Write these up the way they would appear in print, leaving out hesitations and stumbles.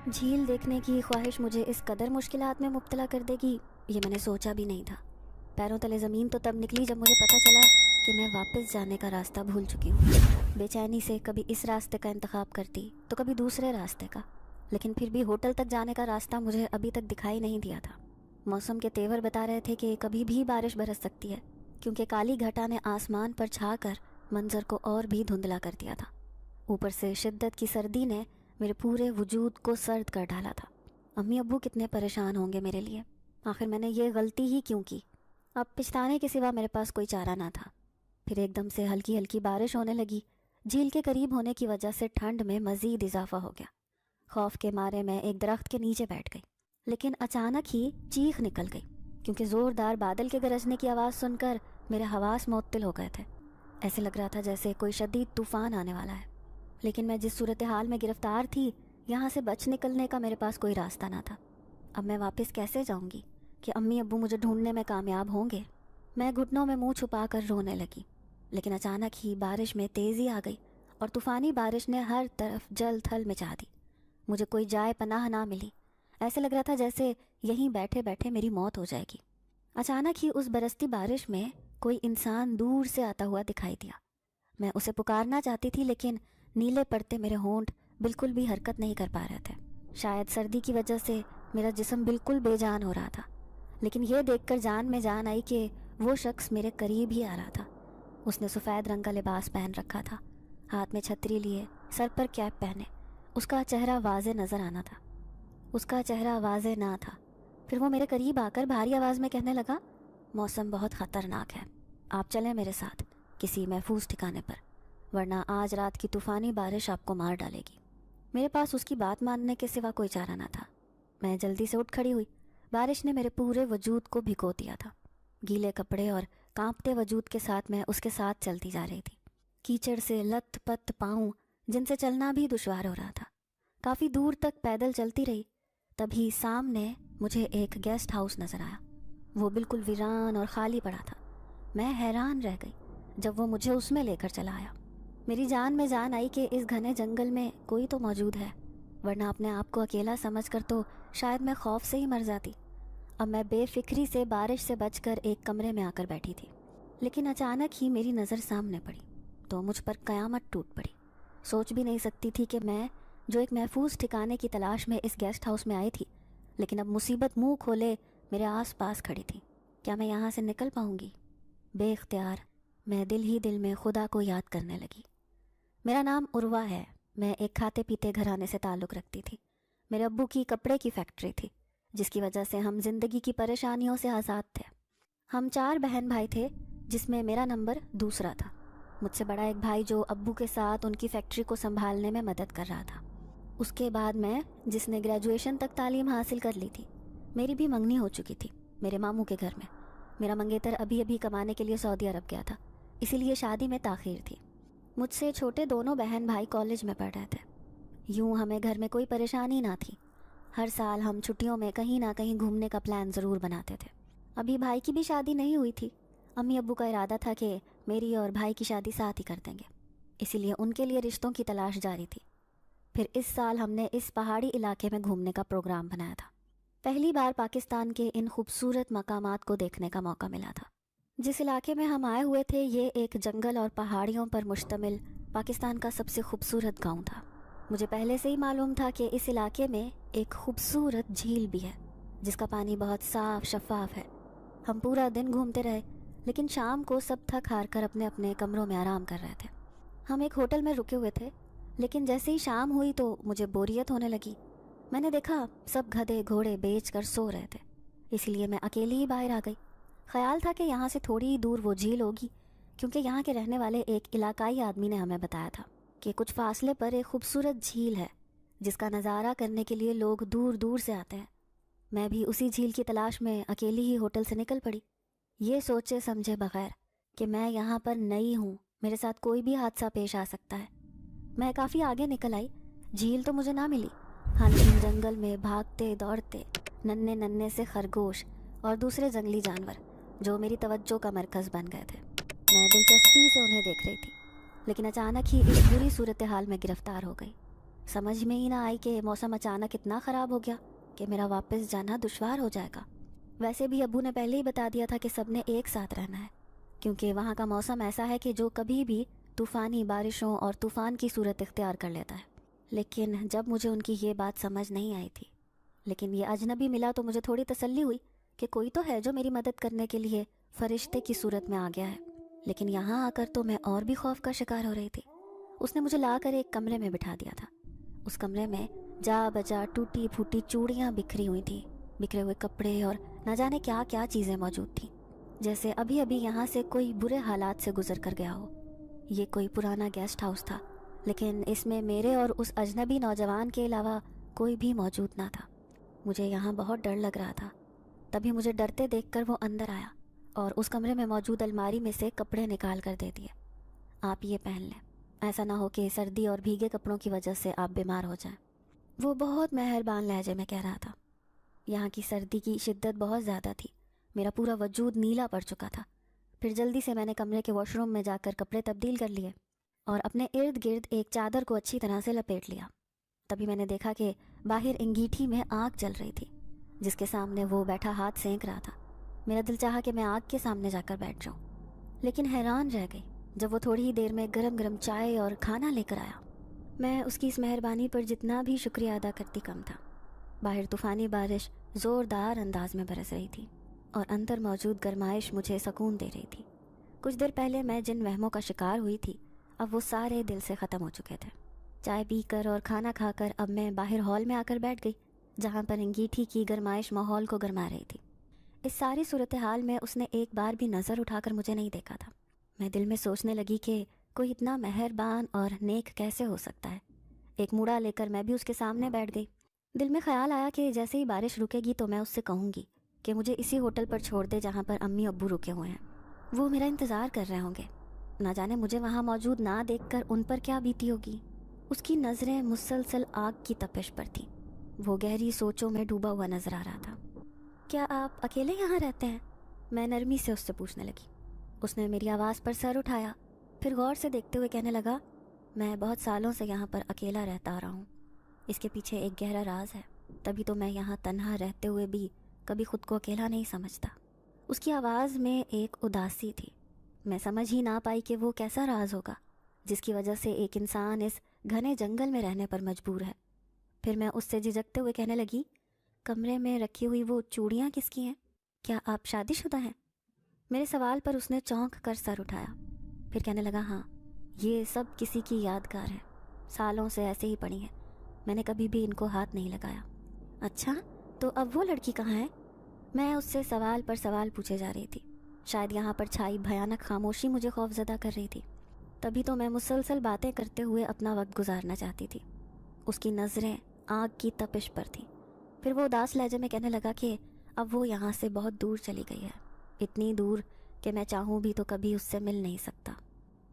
جھیل دیکھنے کی خواہش مجھے اس قدر مشکلات میں مبتلا کر دے گی، یہ میں نے سوچا بھی نہیں تھا۔ پیروں تلے زمین تو تب نکلی جب مجھے پتہ چلا کہ میں واپس جانے کا راستہ بھول چکی ہوں۔ بے چینی سے کبھی اس راستے کا انتخاب کرتی تو کبھی دوسرے راستے کا، لیکن پھر بھی ہوٹل تک جانے کا راستہ مجھے ابھی تک دکھائی نہیں دیا تھا۔ موسم کے تیور بتا رہے تھے کہ کبھی بھی بارش برس سکتی ہے، کیونکہ کالی گھٹا نے آسمان پر چھا کر منظر کو اور بھی دھندلا کر دیا تھا۔ اوپر سے شدت کی سردی نے میرے پورے وجود کو سرد کر ڈالا تھا۔ امی ابو کتنے پریشان ہوں گے میرے لیے، آخر میں نے یہ غلطی ہی کیوں کی؟ اب پچھتانے کے سوا میرے پاس کوئی چارہ نہ تھا۔ پھر ایک دم سے ہلکی ہلکی بارش ہونے لگی۔ جھیل کے قریب ہونے کی وجہ سے ٹھنڈ میں مزید اضافہ ہو گیا۔ خوف کے مارے میں ایک درخت کے نیچے بیٹھ گئی، لیکن اچانک ہی چیخ نکل گئی، کیونکہ زوردار بادل کے گرجنے کی آواز سن کر میرے حواس معطل ہو گئے تھے۔ ایسے لگ رہا تھا جیسے کوئی شدید طوفان آنے والا ہے، لیکن میں جس صورتحال میں گرفتار تھی، یہاں سے بچ نکلنے کا میرے پاس کوئی راستہ نہ تھا۔ اب میں واپس کیسے جاؤں گی کہ امی ابو مجھے ڈھونڈنے میں کامیاب ہوں گے؟ میں گھٹنوں میں منہ چھپا کر رونے لگی، لیکن اچانک ہی بارش میں تیزی آ گئی اور طوفانی بارش نے ہر طرف جل تھل مچا دی۔ مجھے کوئی جائے پناہ نہ ملی، ایسے لگ رہا تھا جیسے یہیں بیٹھے بیٹھے میری موت ہو جائے گی۔ اچانک ہی اس برستی بارش میں کوئی انسان دور سے آتا ہوا دکھائی دیا۔ میں اسے پکارنا چاہتی تھی، لیکن نیلے پڑتے میرے ہونٹ بالکل بھی حرکت نہیں کر پا رہے تھے۔ شاید سردی کی وجہ سے میرا جسم بالکل بے جان ہو رہا تھا، لیکن یہ دیکھ کر جان میں جان آئی کہ وہ شخص میرے قریب ہی آ رہا تھا۔ اس نے سفید رنگ کا لباس پہن رکھا تھا، ہاتھ میں چھتری لیے، سر پر کیپ پہنے۔ اس کا چہرہ واضح نظر آنا تھا، اس کا چہرہ واضح نہ تھا۔ پھر وہ میرے قریب آ کر بھاری آواز میں کہنے لگا، موسم بہت خطرناک ہے، آپ چلیں میرے ساتھ کسی محفوظ ٹھکانے پر، ورنہ آج رات کی طوفانی بارش آپ کو مار ڈالے گی۔ میرے پاس اس کی بات ماننے کے سوا کوئی چارہ نہ تھا۔ میں جلدی سے اٹھ کھڑی ہوئی۔ بارش نے میرے پورے وجود کو بھگو دیا تھا۔ گیلے کپڑے اور کانپتے وجود کے ساتھ میں اس کے ساتھ چلتی جا رہی تھی، کیچڑ سے لت پت پاؤں جن سے چلنا بھی دشوار ہو رہا تھا۔ کافی دور تک پیدل چلتی رہی، تبھی سامنے مجھے ایک گیسٹ ہاؤس نظر آیا۔ وہ بالکل ویران اور خالی پڑا تھا۔ میں حیران رہ گئی جب وہ مجھے اس میں لے کر چلا آیا۔ میری جان میں جان آئی کہ اس گھنے جنگل میں کوئی تو موجود ہے، ورنہ اپنے آپ کو اکیلا سمجھ کر تو شاید میں خوف سے ہی مر جاتی۔ اب میں بے فکری سے بارش سے بچ کر ایک کمرے میں آ کر بیٹھی تھی، لیکن اچانک ہی میری نظر سامنے پڑی تو مجھ پر قیامت ٹوٹ پڑی۔ سوچ بھی نہیں سکتی تھی کہ میں جو ایک محفوظ ٹھکانے کی تلاش میں اس گیسٹ ہاؤس میں آئی تھی، لیکن اب مصیبت منہ کھولے میرے آس پاس کھڑی تھی۔ کیا میں یہاں سے نکل پاؤں گی؟ بے اختیار میں دل ہی دل میں خدا کو یاد کرنے لگی۔ میرا نام عروہ ہے، میں ایک کھاتے پیتے گھرانے سے تعلق رکھتی تھی۔ میرے ابو کی کپڑے کی فیکٹری تھی، جس کی وجہ سے ہم زندگی کی پریشانیوں سے آزاد تھے۔ ہم 4 بہن بھائی تھے، جس میں میرا نمبر دوسرا تھا۔ مجھ سے بڑا ایک بھائی جو ابو کے ساتھ ان کی فیکٹری کو سنبھالنے میں مدد کر رہا تھا۔ اس کے بعد میں، جس نے گریجویشن تک تعلیم حاصل کر لی تھی۔ میری بھی منگنی ہو چکی تھی میرے ماموں کے گھر میں۔ میرا منگیتر ابھی ابھی کمانے کے لیے سعودی عرب گیا تھا، اسی لیے شادی میں تاخیر تھی۔ مجھ سے چھوٹے دونوں بہن بھائی کالج میں پڑھ رہے تھے۔ یوں ہمیں گھر میں کوئی پریشانی نہ تھی۔ ہر سال ہم چھٹیوں میں کہیں نہ کہیں گھومنے کا پلان ضرور بناتے تھے۔ ابھی بھائی کی بھی شادی نہیں ہوئی تھی۔ امی ابو کا ارادہ تھا کہ میری اور بھائی کی شادی ساتھ ہی کر دیں گے، اسی لیے ان کے لیے رشتوں کی تلاش جاری تھی۔ پھر اس سال ہم نے اس پہاڑی علاقے میں گھومنے کا پروگرام بنایا تھا۔ پہلی بار پاکستان کے ان خوبصورت مقامات کو دیکھنے کا موقع ملا تھا۔ جس علاقے میں ہم آئے ہوئے تھے، یہ ایک جنگل اور پہاڑیوں پر مشتمل پاکستان کا سب سے خوبصورت گاؤں تھا۔ مجھے پہلے سے ہی معلوم تھا کہ اس علاقے میں ایک خوبصورت جھیل بھی ہے، جس کا پانی بہت صاف شفاف ہے۔ ہم پورا دن گھومتے رہے، لیکن شام کو سب تھک ہار کر اپنے اپنے کمروں میں آرام کر رہے تھے۔ ہم ایک ہوٹل میں رکے ہوئے تھے، لیکن جیسے ہی شام ہوئی تو مجھے بوریت ہونے لگی۔ میں نے دیکھا سب گدھے گھوڑے بیچ کر سو رہے تھے، اس لیے میں اکیلی ہی باہر آ گئی۔ خیال تھا کہ یہاں سے تھوڑی ہی دور وہ جھیل ہوگی، کیونکہ یہاں کے رہنے والے ایک علاقائی آدمی نے ہمیں بتایا تھا کہ کچھ فاصلے پر ایک خوبصورت جھیل ہے، جس کا نظارہ کرنے کے لیے لوگ دور دور سے آتے ہیں۔ میں بھی اسی جھیل کی تلاش میں اکیلی ہی ہوٹل سے نکل پڑی، یہ سوچے سمجھے بغیر کہ میں یہاں پر نئی ہوں، میرے ساتھ کوئی بھی حادثہ پیش آ سکتا ہے۔ میں کافی آگے نکل آئی، جھیل تو مجھے نہ ملی، ہاں لیکن جنگل میں بھاگتے دوڑتے ننھے ننھے سے خرگوش اور دوسرے جنگلی جانور جو میری توجہ کا مرکز بن گئے تھے۔ میں دلچسپی سے انہیں دیکھ رہی تھی، لیکن اچانک ہی اس بری صورتحال میں گرفتار ہو گئی۔ समझ में ही ना आई कि मौसम अचानक इतना ख़राब हो गया कि मेरा वापस जाना दुश्वार हो जाएगा। वैसे भी अब्बू ने पहले ही बता दिया था कि सबने एक साथ रहना है, क्योंकि वहाँ का मौसम ऐसा है कि जो कभी भी तूफ़ानी बारिशों और तूफ़ान की सूरत इख्तियार कर लेता है। लेकिन जब मुझे उनकी ये बात समझ नहीं आई थी, लेकिन ये अजनबी मिला तो मुझे थोड़ी तसल्ली हुई कि कोई तो है जो मेरी मदद करने के लिए फरिश्ते की सूरत में आ गया है। लेकिन यहाँ आकर तो मैं और भी खौफ का शिकार हो रही थी। उसने मुझे लाकर एक कमरे में बिठा दिया था। उस कमरे में जा बजा टूटी फूटी चूड़ियाँ बिखरी हुई थी, बिखरे हुए कपड़े और न जाने क्या क्या चीज़ें मौजूद थीं, जैसे अभी अभी यहाँ से कोई बुरे हालात से गुजर कर गया हो। ये कोई पुराना गेस्ट हाउस था, लेकिन इसमें मेरे और उस अजनबी नौजवान के अलावा कोई भी मौजूद ना था। मुझे यहाँ बहुत डर लग रहा था। तभी मुझे डरते देखकर वो अंदर आया और उस कमरे में मौजूद अलमारी में से कपड़े निकाल कर दे दिए। आप ये पहन लें, ऐसा ना हो कि सर्दी और भीगे कपड़ों की वजह से आप बीमार हो जाएं। वो बहुत मेहरबान लहजे में कह रहा था। यहाँ की सर्दी की शिद्दत बहुत ज़्यादा थी, मेरा पूरा वजूद नीला पड़ चुका था। फिर जल्दी से मैंने कमरे के वॉशरूम में जाकर कपड़े तब्दील कर लिए और अपने इर्द गिर्द एक चादर को अच्छी तरह से लपेट लिया। तभी मैंने देखा कि बाहर अंगीठी में आग जल रही थी, जिसके सामने वो बैठा हाथ सेंक रहा था। मेरा दिल चाहा कि मैं आग के सामने जाकर बैठ जाऊं, लेकिन हैरान रह गई जब वो थोड़ी ही देर में गरम गरम चाय और खाना लेकर आया। मैं उसकी इस मेहरबानी पर जितना भी शुक्रिया अदा करती कम था। बाहर तूफ़ानी बारिश ज़ोरदार अंदाज में बरस रही थी और अंदर मौजूद गरमाइश मुझे सुकून दे रही थी। कुछ देर पहले मैं जिन वहमों का शिकार हुई थी, अब वो सारे दिल से ख़त्म हो चुके थे। चाय पीकर और खाना खाकर अब मैं बाहर हॉल में आकर बैठ गई, जहाँ पर अंगीठी की गरमाइश माहौल को गरमा रही थी। इस सारी सूरत हाल में उसने एक बार भी नज़र उठाकर मुझे नहीं देखा था। मैं दिल में सोचने लगी कि कोई इतना मेहरबान और नेक कैसे हो सकता है। एक मुड़ा लेकर मैं भी उसके सामने बैठ गई। दिल में ख्याल आया कि जैसे ही बारिश रुकेगी तो मैं उससे कहूँगी कि मुझे इसी होटल पर छोड़ दे जहाँ पर अम्मी अब्बू रुके हुए हैं। वो मेरा इंतज़ार कर रहे होंगे। ना जाने मुझे वहाँ मौजूद ना देखकर उन पर क्या बीती होगी। उसकी नज़रें मुसलसल आग की तपिश पर थीं। वो गहरी सोचों में डूबा हुआ नजर आ रहा था। क्या आप अकेले यहाँ रहते हैं? मैं नरमी से उससे पूछने लगी। उसने मेरी आवाज़ पर सर उठाया, फिर गौर से देखते हुए कहने लगा, मैं बहुत सालों से यहाँ पर अकेला रहता आ रहा हूँ। इसके पीछे एक गहरा राज है, तभी तो मैं यहाँ तन्हा रहते हुए भी कभी खुद को अकेला नहीं समझता। उसकी आवाज़ में एक उदासी थी। मैं समझ ही ना पाई कि वो कैसा राज होगा जिसकी वजह से एक इंसान इस घने जंगल में रहने पर मजबूर है। फिर मैं उससे झिझकते हुए कहने लगी, कमरे में रखी हुई वो चूड़ियाँ किसकी हैं? क्या आप शादीशुदा हैं? मेरे सवाल पर उसने चौंक कर सर उठाया, फिर कहने लगा, हाँ, ये सब किसी की यादगार है, सालों से ऐसे ही पड़ी हैं, मैंने कभी भी इनको हाथ नहीं लगाया। अच्छा, तो अब वो लड़की कहाँ है? मैं उससे सवाल पर सवाल पूछे जा रही थी। शायद यहाँ पर छाई भयानक खामोशी मुझे खौफजदा कर रही थी। तभी तो मैं मुसलसल बातें करते हुए अपना वक्त गुजारना चाहती थी। उसकी नज़रें आग की तपिश पर थीं। फिर वो उदास लहजे में कहने लगा कि अब वो यहाँ से बहुत दूर चली गई है, इतनी दूर कि मैं चाहूँ भी तो कभी उससे मिल नहीं सकता।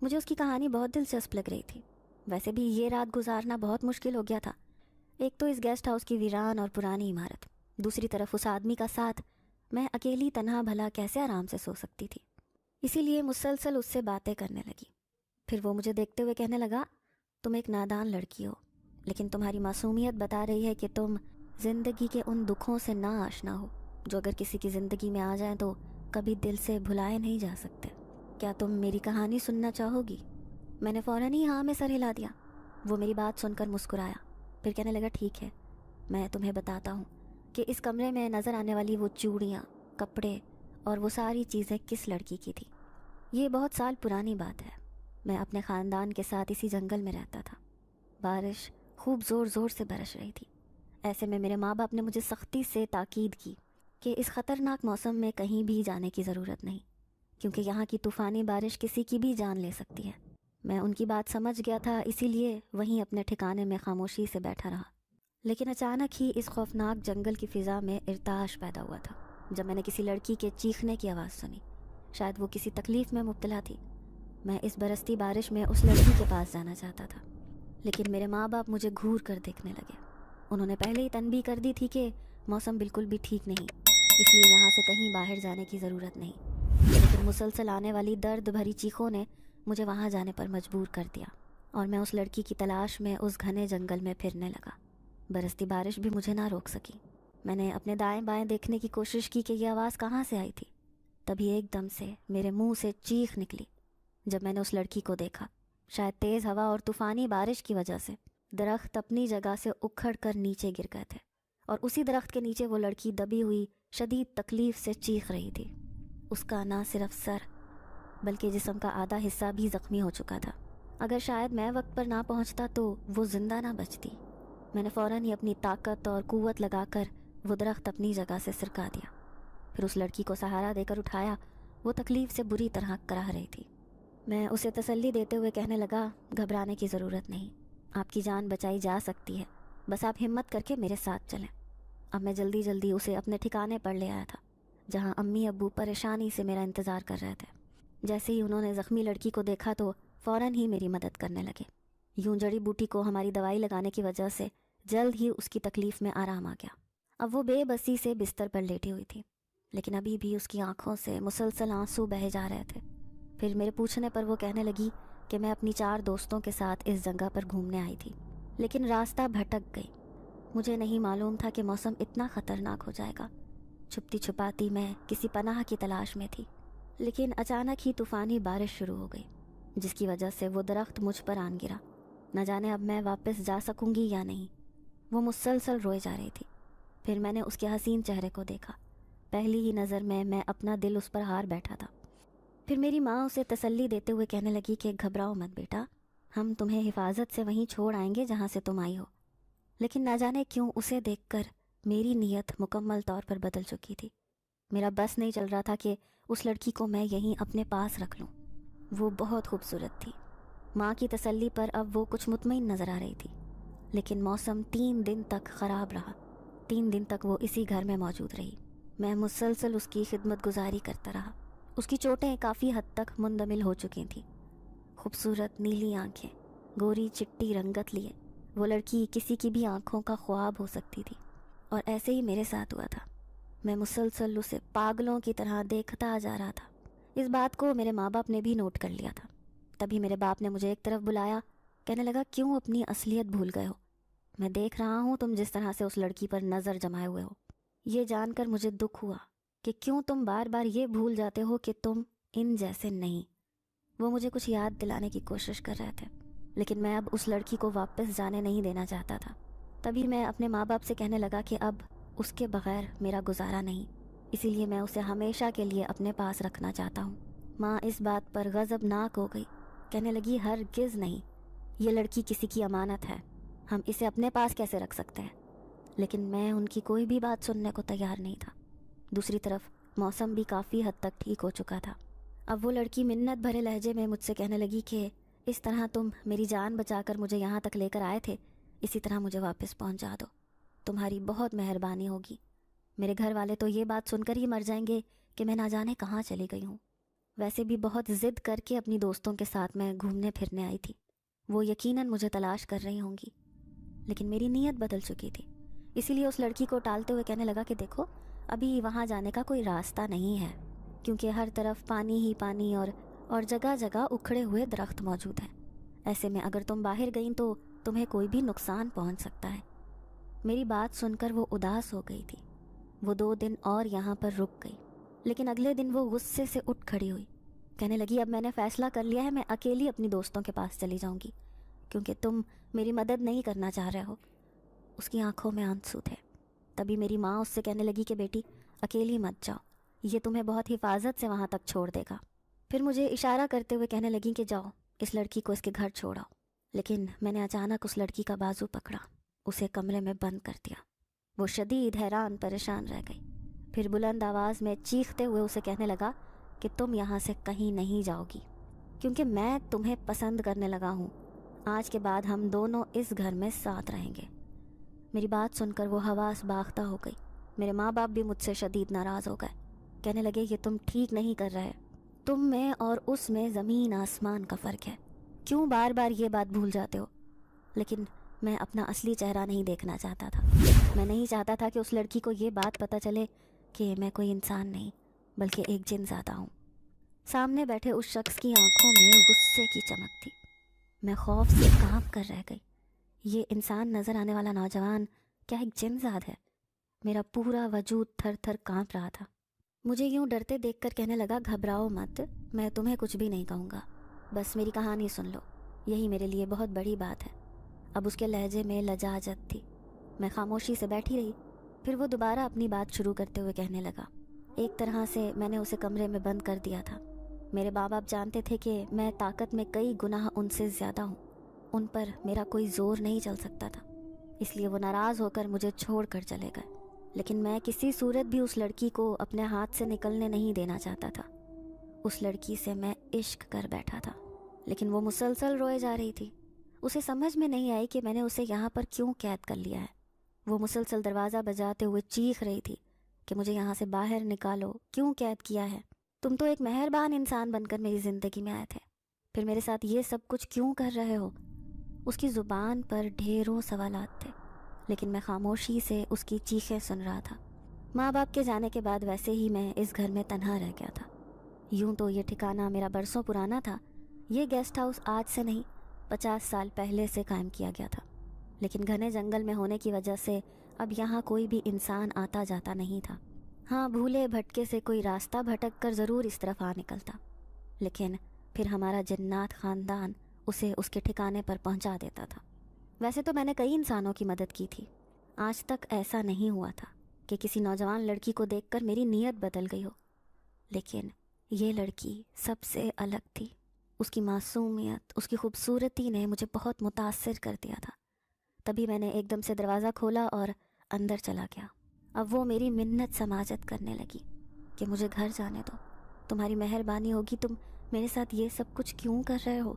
मुझे उसकी कहानी बहुत दिलचस्प लग रही थी। वैसे भी ये रात गुजारना बहुत मुश्किल हो गया था। एक तो इस गेस्ट हाउस की वीरान और पुरानी इमारत, दूसरी तरफ उस आदमी का साथ। मैं अकेली तन्हा भला कैसे आराम से सो सकती थी? इसीलिए मुसलसल उससे बातें करने लगी। फिर वो मुझे देखते हुए कहने लगा, तुम एक नादान लड़की हो, लेकिन तुम्हारी मासूमियत बता रही है कि तुम ज़िंदगी के उन दुखों से ना आशना हो जो अगर किसी की ज़िंदगी में आ जाएं तो कभी दिल से भुलाए नहीं जा सकते। क्या तुम मेरी कहानी सुनना चाहोगी? मैंने फ़ौरन ही हाँ में सर हिला दिया। वो मेरी बात सुनकर मुस्कुराया, फिर कहने लगा, ठीक है, मैं तुम्हें बताता हूँ कि इस कमरे में नज़र आने वाली वो चूड़ियाँ, कपड़े और वो सारी चीज़ें किस लड़की की थी। ये बहुत साल पुरानी बात है। मैं अपने ख़ानदान के साथ इसी जंगल में रहता था। बारिश खूब ज़ोर ज़ोर से बरस रही थी। ऐसे में मेरे माँ बाप ने मुझे सख्ती से ताकीद की कि इस ख़तरनाक मौसम में कहीं भी जाने की ज़रूरत नहीं, क्योंकि यहाँ की तूफ़ानी बारिश किसी की भी जान ले सकती है। मैं उनकी बात समझ गया था, इसीलिए वहीं अपने ठिकाने में खामोशी से बैठा रहा। लेकिन अचानक ही इस खौफनाक जंगल की फ़िज़ा में इर्ताश पैदा हुआ था जब मैंने किसी लड़की के चीखने की आवाज़ सुनी। शायद वो किसी तकलीफ़ में मुब्तला थी। मैं इस बरसती बारिश में उस लड़की के पास जाना चाहता था, लेकिन मेरे माँ बाप मुझे घूर कर देखने लगे। उन्होंने पहले ही तनबीह कर दी थी कि मौसम बिल्कुल भी ठीक नहीं, इसलिए यहाँ से कहीं बाहर जाने की ज़रूरत नहीं। लेकिन मुसलसल आने वाली दर्द भरी चीखों ने मुझे वहाँ जाने पर मजबूर कर दिया। اور میں اس لڑکی کی تلاش میں اس گھنے جنگل میں پھرنے لگا۔ برستی بارش بھی مجھے نہ روک سکی۔ میں نے اپنے دائیں بائیں دیکھنے کی کوشش کی کہ یہ آواز کہاں سے آئی تھی۔ تبھی ایک دم سے میرے منہ سے چیخ نکلی جب میں نے اس لڑکی کو دیکھا۔ شاید تیز ہوا اور طوفانی بارش کی وجہ سے درخت اپنی جگہ سے اکھڑ کر نیچے گر گئے تھے، اور اسی درخت کے نیچے وہ لڑکی دبی ہوئی شدید تکلیف سے چیخ رہی تھی۔ اس کا نہ صرف سر بلکہ جسم کا آدھا حصہ بھی زخمی ہو چکا تھا۔ اگر شاید میں وقت پر نہ پہنچتا تو وہ زندہ نہ بچتی۔ میں نے فوراً ہی اپنی طاقت اور قوت لگا کر وہ درخت اپنی جگہ سے سرکا دیا، پھر اس لڑکی کو سہارا دے کر اٹھایا۔ وہ تکلیف سے بری طرح کراہ رہی تھی۔ میں اسے تسلی دیتے ہوئے کہنے لگا، گھبرانے کی ضرورت نہیں، آپ کی جان بچائی جا سکتی ہے، بس آپ ہمت کر کے میرے ساتھ چلیں۔ اب میں جلدی جلدی اسے اپنے ٹھکانے پر لے آیا تھا، جہاں امی ابو پریشانی سے میرا انتظار کر رہے تھے۔ جیسے ہی انہوں نے زخمی لڑکی کو دیکھا تو فوراً ہی میری مدد کرنے لگے۔ یوں جڑی بوٹی کو ہماری دوائی لگانے کی وجہ سے جلد ہی اس کی تکلیف میں آرام آ گیا۔ اب وہ بے بسی سے بستر پر لیٹی ہوئی تھی، لیکن ابھی بھی اس کی آنکھوں سے مسلسل آنسو بہہ جا رہے تھے۔ پھر میرے پوچھنے پر وہ کہنے لگی کہ میں اپنی 4 دوستوں کے ساتھ اس جگہ پر گھومنے آئی تھی، لیکن راستہ بھٹک گئی۔ مجھے نہیں معلوم تھا کہ موسم اتنا خطرناک ہو جائے گا۔ چھپتی چھپاتی میں کسی پناہ کی تلاش میں تھی، لیکن اچانک ہی طوفانی بارش شروع ہو گئی، جس کی وجہ سے وہ درخت مجھ پر آن گرا۔ نہ جانے اب میں واپس جا سکوں گی یا نہیں۔ وہ مسلسل روئے جا رہی تھی۔ پھر میں نے اس کے حسین چہرے کو دیکھا۔ پہلی ہی نظر میں اپنا دل اس پر ہار بیٹھا تھا۔ پھر میری ماں اسے تسلی دیتے ہوئے کہنے لگی کہ گھبراؤ مت بیٹا، ہم تمہیں حفاظت سے وہیں چھوڑ آئیں گے جہاں سے تم آئی ہو۔ لیکن نہ جانے کیوں اسے دیکھ کر میری نیت مکمل طور پر بدل چکی تھی۔ میرا بس نہیں چل رہا تھا کہ اس لڑکی کو میں یہیں اپنے پاس رکھ لوں۔ وہ بہت خوبصورت تھی۔ ماں کی تسلی پر اب وہ کچھ مطمئن نظر آ رہی تھی، لیکن موسم 3 دن تک خراب رہا۔ 3 دن تک وہ اسی گھر میں موجود رہی۔ میں مسلسل اس کی خدمت گزاری کرتا رہا۔ اس کی چوٹیں کافی حد تک مندمل ہو چکی تھیں۔ خوبصورت نیلی آنکھیں، گوری چٹی رنگت لیے وہ لڑکی کسی کی بھی آنکھوں کا خواب ہو سکتی تھی، اور ایسے ہی میرے ساتھ ہوا تھا۔ میں مسلسل اسے پاگلوں کی طرح دیکھتا جا رہا تھا۔ اس بات کو میرے ماں باپ نے بھی نوٹ کر لیا تھا۔ تبھی میرے باپ نے مجھے ایک طرف بلایا، کہنے لگا، کیوں اپنی اصلیت بھول گئے ہو؟ میں دیکھ رہا ہوں تم جس طرح سے اس لڑکی پر نظر جمائے ہوئے ہو۔ یہ جان کر مجھے دکھ ہوا کہ کیوں تم بار بار یہ بھول جاتے ہو کہ تم ان جیسے نہیں۔ وہ مجھے کچھ یاد دلانے کی کوشش کر رہے تھے، لیکن میں اب اس لڑکی کو واپس جانے نہیں دینا چاہتا تھا۔ تبھی میں اپنے ماں باپ سے کہنے لگا کہ اب اس کے بغیر میرا گزارا نہیں، اسی لیے میں اسے ہمیشہ کے لیے اپنے پاس رکھنا چاہتا ہوں۔ ماں اس بات پر غضبناک ہو گئی، کہنے لگی، ہرگز نہیں، یہ لڑکی کسی کی امانت ہے، ہم اسے اپنے پاس کیسے رکھ سکتے ہیں؟ لیکن میں ان کی کوئی بھی بات سننے کو تیار نہیں تھا۔ دوسری طرف موسم بھی کافی حد تک ٹھیک ہو چکا تھا۔ اب وہ لڑکی منت بھرے لہجے میں مجھ سے کہنے لگی کہ اس طرح تم میری جان بچا کر مجھے یہاں تک لے کر آئے تھے، اسی طرح مجھے واپس پہنچا دو، تمہاری بہت مہربانی ہوگی۔ میرے گھر والے تو یہ بات سن کر ہی مر جائیں گے کہ میں نہ جانے کہاں چلی گئی ہوں۔ ویسے بھی بہت ضد کر کے اپنی دوستوں کے ساتھ میں گھومنے پھرنے آئی تھی، وہ یقیناً مجھے تلاش کر رہی ہوں گی، لیکن میری نیت بدل چکی تھی۔ اسی لیے اس لڑکی کو ٹالتے ہوئے کہنے لگا کہ دیکھو، ابھی وہاں جانے کا کوئی راستہ نہیں ہے، کیونکہ ہر طرف پانی ہی پانی اور جگہ جگہ اکھڑے ہوئے درخت موجود ہیں۔ ایسے میں اگر تم باہر گئیں تو تمہیں کوئی بھی نقصان پہنچ سکتا ہے۔ میری بات سن کر وہ اداس ہو گئی تھی۔ وہ 2 دن اور یہاں پر رک گئی، لیکن اگلے دن وہ غصے سے اٹھ کھڑی ہوئی، کہنے لگی، اب میں نے فیصلہ کر لیا ہے، میں اکیلی اپنی دوستوں کے پاس چلی جاؤں گی، کیونکہ تم میری مدد نہیں کرنا چاہ رہے ہو۔ اس کی آنکھوں میں آنسو تھے۔ تبھی میری ماں اس سے کہنے لگی کہ بیٹی، اکیلی مت جاؤ، یہ تمہیں بہت حفاظت سے وہاں تک چھوڑ دے گا۔ پھر مجھے اشارہ کرتے ہوئے کہنے لگی کہ جاؤ، اس لڑکی کو اس کے گھر چھوڑاؤ۔ لیکن میں نے اچانک اس لڑکی کا بازو پکڑا، اسے کمرے میں بند کر دیا۔ وہ شدید حیران پریشان رہ گئی۔ پھر بلند آواز میں چیختے ہوئے اسے کہنے لگا کہ تم یہاں سے کہیں نہیں جاؤ گی، کیونکہ میں تمہیں پسند کرنے لگا ہوں۔ آج کے بعد ہم دونوں اس گھر میں ساتھ رہیں گے۔ میری بات سن کر وہ حواس باختہ ہو گئی۔ میرے ماں باپ بھی مجھ سے شدید ناراض ہو گئے، کہنے لگے کہ تم ٹھیک نہیں کر رہے، تم میں اور اس میں زمین آسمان کا فرق ہے، کیوں بار بار یہ بات بھول جاتے ہو؟ لیکن میں اپنا اصلی چہرہ نہیں دیکھنا چاہتا تھا۔ میں نہیں چاہتا تھا کہ اس لڑکی کو یہ بات پتہ چلے کہ میں کوئی انسان نہیں بلکہ ایک جن زادہ ہوں۔ سامنے بیٹھے اس شخص کی آنکھوں میں غصے کی چمک تھی۔ میں خوف سے کانپ کر رہ گئی۔ یہ انسان نظر آنے والا نوجوان کیا ایک جن زاد ہے؟ میرا پورا وجود تھر تھر کانپ رہا تھا۔ مجھے یوں ڈرتے دیکھ کر کہنے لگا، گھبراؤ مت، میں تمہیں کچھ بھی نہیں کہوں گا، بس میری کہانی سن لو، یہی میرے لیے بہت بڑی بات ہے۔ اب اس کے لہجے میں لجاجت تھی۔ میں خاموشی سے بیٹھی رہی، پھر وہ دوبارہ اپنی بات شروع کرتے ہوئے کہنے لگا، ایک طرح سے میں نے اسے کمرے میں بند کر دیا تھا۔ میرے ماں باپ جانتے تھے کہ میں طاقت میں کئی گناہ ان سے زیادہ ہوں، ان پر میرا کوئی زور نہیں چل سکتا تھا، اس لیے وہ ناراض ہو کر مجھے چھوڑ کر چلے گئے۔ لیکن میں کسی صورت بھی اس لڑکی کو اپنے ہاتھ سے نکلنے نہیں دینا چاہتا تھا۔ اس لڑکی سے میں عشق کر بیٹھا تھا، لیکن وہ مسلسل روئے جا رہی تھی۔ اسے سمجھ میں نہیں آئی کہ میں نے اسے یہاں پر کیوں قید کر لیا ہے۔ وہ مسلسل دروازہ بجاتے ہوئے چیخ رہی تھی کہ مجھے یہاں سے باہر نکالو، کیوں قید کیا ہے؟ تم تو ایک مہربان انسان بن کر میری زندگی میں آئے تھے، پھر میرے ساتھ یہ سب کچھ کیوں کر رہے ہو؟ اس کی زبان پر ڈھیروں سوالات تھے، لیکن میں خاموشی سے اس کی چیخیں سن رہا تھا۔ ماں باپ کے جانے کے بعد ویسے ہی میں اس گھر میں تنہا رہ گیا تھا۔ یوں تو یہ ٹھکانہ میرا برسوں پرانا تھا، یہ گیسٹ ہاؤس آج سے نہیں 50 سال پہلے سے قائم کیا گیا تھا، لیکن گھنے جنگل میں ہونے کی وجہ سے اب یہاں کوئی بھی انسان آتا جاتا نہیں تھا۔ ہاں، بھولے بھٹکے سے کوئی راستہ بھٹک کر ضرور اس طرف آ نکلتا، لیکن پھر ہمارا جنات خاندان اسے اس کے ٹھکانے پر پہنچا دیتا تھا۔ ویسے تو میں نے کئی انسانوں کی مدد کی تھی، آج تک ایسا نہیں ہوا تھا کہ کسی نوجوان لڑکی کو دیکھ کر میری نیت بدل گئی ہو، لیکن یہ لڑکی سب سے الگ تھی۔ اس کی معصومیت، اس کی خوبصورتی نے مجھے بہت متاثر کر دیا تھا۔ تبھی میں نے ایک دم سے دروازہ کھولا اور اندر چلا گیا۔ اب وہ میری منت سماجت کرنے لگی کہ مجھے گھر جانے دو، تمہاری مہربانی ہوگی، تم میرے ساتھ یہ سب کچھ کیوں کر رہے ہو؟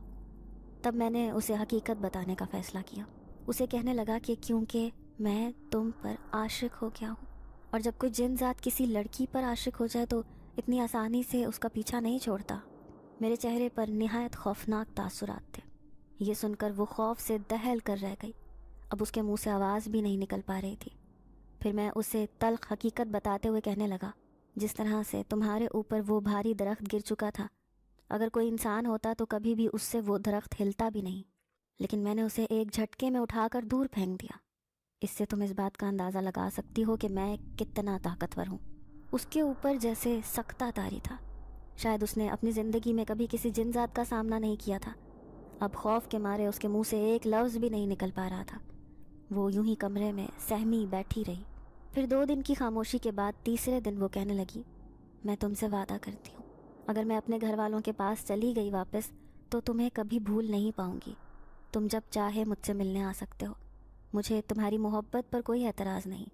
تب میں نے اسے حقیقت بتانے کا فیصلہ کیا۔ اسے کہنے لگا کہ کیونکہ میں تم پر عاشق ہو گیا ہوں، اور جب کوئی جن ذات کسی لڑکی پر عاشق ہو جائے تو اتنی آسانی سے اس کا پیچھا نہیں چھوڑتا۔ میرے چہرے پر نہایت خوفناک تاثرات تھے۔ یہ سن کر وہ خوف سے دہل کر رہ گئی، اب اس کے منہ سے آواز بھی نہیں نکل پا رہی تھی۔ پھر میں اسے تلخ حقیقت بتاتے ہوئے کہنے لگا، جس طرح سے تمہارے اوپر وہ بھاری درخت گر چکا تھا، اگر کوئی انسان ہوتا تو کبھی بھی اس سے وہ درخت ہلتا بھی نہیں، لیکن میں نے اسے ایک جھٹکے میں اٹھا کر دور پھینک دیا۔ اس سے تم اس بات کا اندازہ لگا سکتی ہو کہ میں کتنا طاقتور ہوں۔ اس کے اوپر جیسے سکتہ طاری تھا، شاید اس نے اپنی زندگی میں کبھی کسی جن ذات کا سامنا نہیں کیا تھا۔ اب خوف کے مارے اس کے منہ سے ایک لفظ بھی نہیں نکل پا رہا تھا۔ وہ یوں ہی کمرے میں سہمی بیٹھی رہی۔ پھر 2 دن کی خاموشی کے بعد تیسرے دن وہ کہنے لگی، میں تم سے وعدہ کرتی ہوں، اگر میں اپنے گھر والوں کے پاس چلی گئی واپس تو تمہیں کبھی بھول نہیں پاؤں گی۔ تم جب چاہے مجھ سے ملنے آ سکتے ہو، مجھے تمہاری محبت پر کوئی اعتراض نہیں۔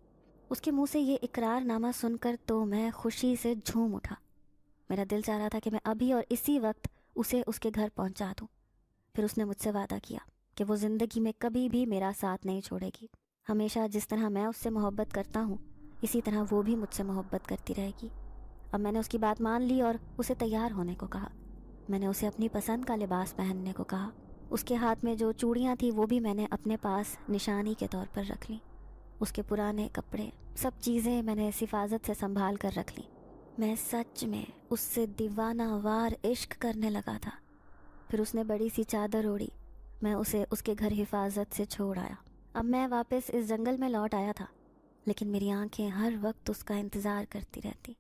اس کے منہ سے یہ اقرار نامہ سن کر تو میں خوشی سے جھوم اٹھا۔ میرا دل چاہ رہا تھا کہ میں ابھی اور اسی وقت اسے اس کے گھر پہنچا دوں۔ پھر اس نے مجھ سے وعدہ کیا کہ وہ زندگی میں کبھی بھی میرا ساتھ نہیں چھوڑے گی، ہمیشہ جس طرح میں اس سے محبت کرتا ہوں اسی طرح وہ بھی مجھ سے محبت کرتی رہے گی۔ اب میں نے اس کی بات مان لی اور اسے تیار ہونے کو کہا۔ میں نے اسے اپنی پسند کا لباس پہننے کو کہا۔ اس کے ہاتھ میں جو چوڑیاں تھیں وہ بھی میں نے اپنے پاس نشانی کے طور پر رکھ لیں۔ اس کے پرانے کپڑے، سب چیزیں میں نے حفاظت سے سنبھال کر رکھ لیں۔ میں سچ میں اس سے دیوانہ وار عشق کرنے لگا تھا۔ پھر اس نے بڑی سی چادر اوڑھی، میں اسے اس کے گھر حفاظت سے چھوڑ آیا۔ اب میں واپس اس جنگل میں لوٹ آیا تھا، لیکن میری آنکھیں ہر وقت اس کا انتظار کرتی رہتی۔